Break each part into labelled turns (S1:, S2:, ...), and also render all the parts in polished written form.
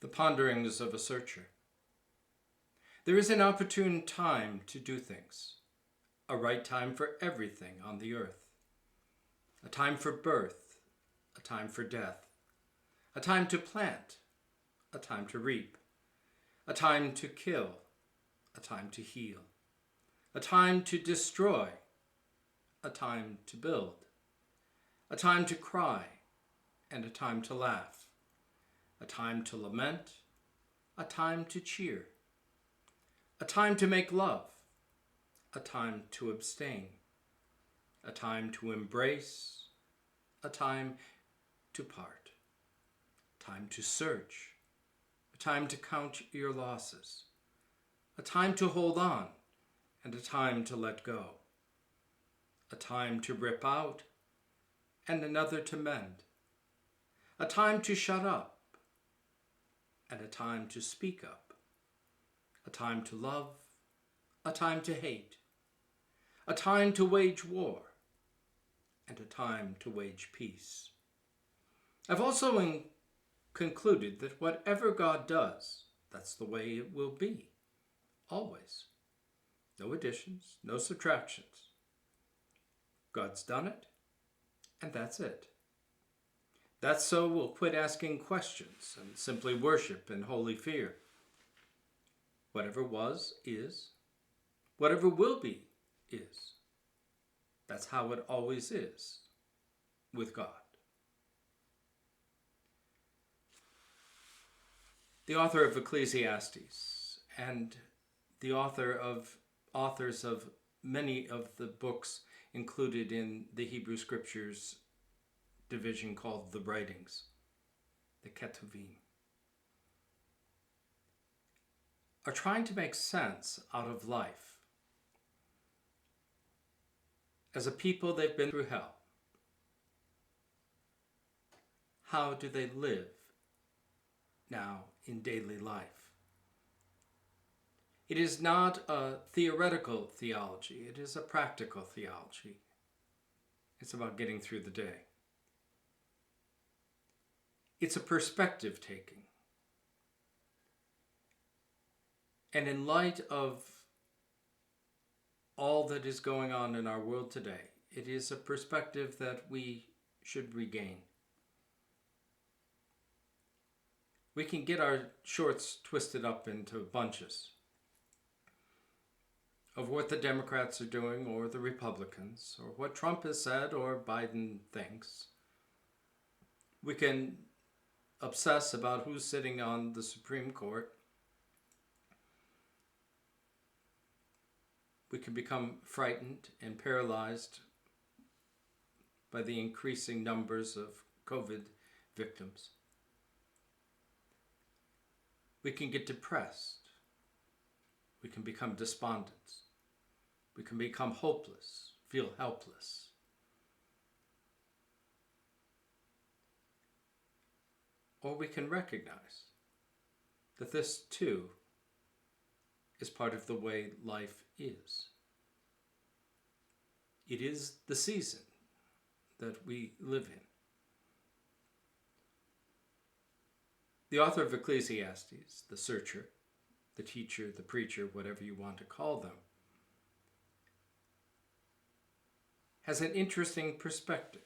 S1: the ponderings of a searcher. There is an opportune time to do things, a right time for everything on the earth, a time for birth, a time for death, a time to plant, a time to reap, a time to kill, a time to heal, a time to destroy, a time to build, a time to cry, and a time to laugh, a time to lament, a time to cheer, a time to make love, a time to abstain, a time to embrace, a time to part, a time to search, a time to count your losses, a time to hold on, and a time to let go, a time to rip out, and another to mend, a time to shut up, and a time to speak up, a time to love, a time to hate, a time to wage war, and a time to wage peace. I've also concluded that whatever God does, that's the way it will be, always. No additions, no subtractions. God's done it, and that's it. That's so we'll quit asking questions and simply worship in holy fear. Whatever was, is. Whatever will be, is. That's how it always is with God. The author of Ecclesiastes and the authors of many of the books included in the Hebrew Scriptures division called the Writings, the Ketuvim, are trying to make sense out of life. As a people, they've been through hell. How do they live now in daily life? It is not a theoretical theology. It is a practical theology. It's about getting through the day. It's a perspective taking. And in light of all that is going on in our world today, it is a perspective that we should regain. We can get our shorts twisted up into bunches of what the Democrats are doing or the Republicans or what Trump has said or Biden thinks. We can obsess about who's sitting on the Supreme Court. We can become frightened and paralyzed by the increasing numbers of COVID victims. We can get depressed. We can become despondent. We can become hopeless, feel helpless. Or we can recognize that this too is part of the way life is. It is the season that we live in. The author of Ecclesiastes, the searcher, the teacher, the preacher, whatever you want to call them, has an interesting perspective.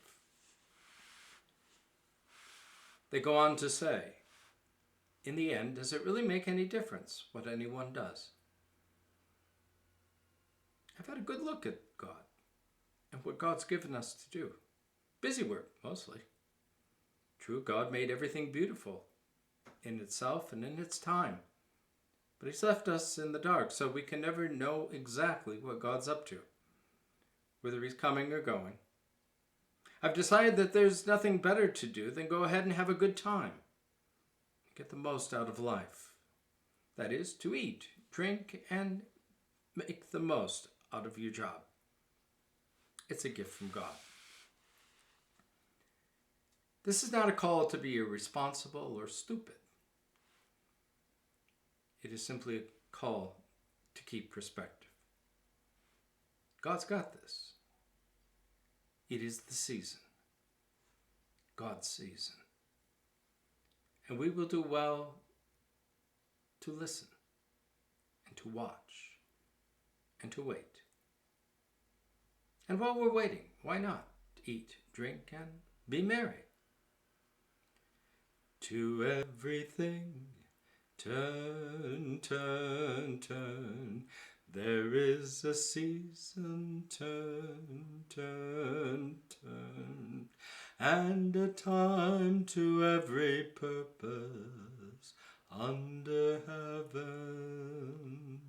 S1: They go on to say, in the end, does it really make any difference what anyone does? I've had a good look at God and what God's given us to do. Busy work, mostly. True, God made everything beautiful in itself and in its time. But He's left us in the dark, so we can never know exactly what God's up to, whether He's coming or going. I've decided that there's nothing better to do than go ahead and have a good time. Get the most out of life. That is, to eat, drink, and make the most out of your job. It's a gift from God. This is not a call to be irresponsible or stupid. It is simply a call to keep perspective. God's got this. It is the season, God's season. And we will do well to listen and to watch and to wait. And while we're waiting, why not eat, drink, and be merry? To everything, turn, turn, turn. There is a season, turn, turn, turn. And a time to every purpose under heaven.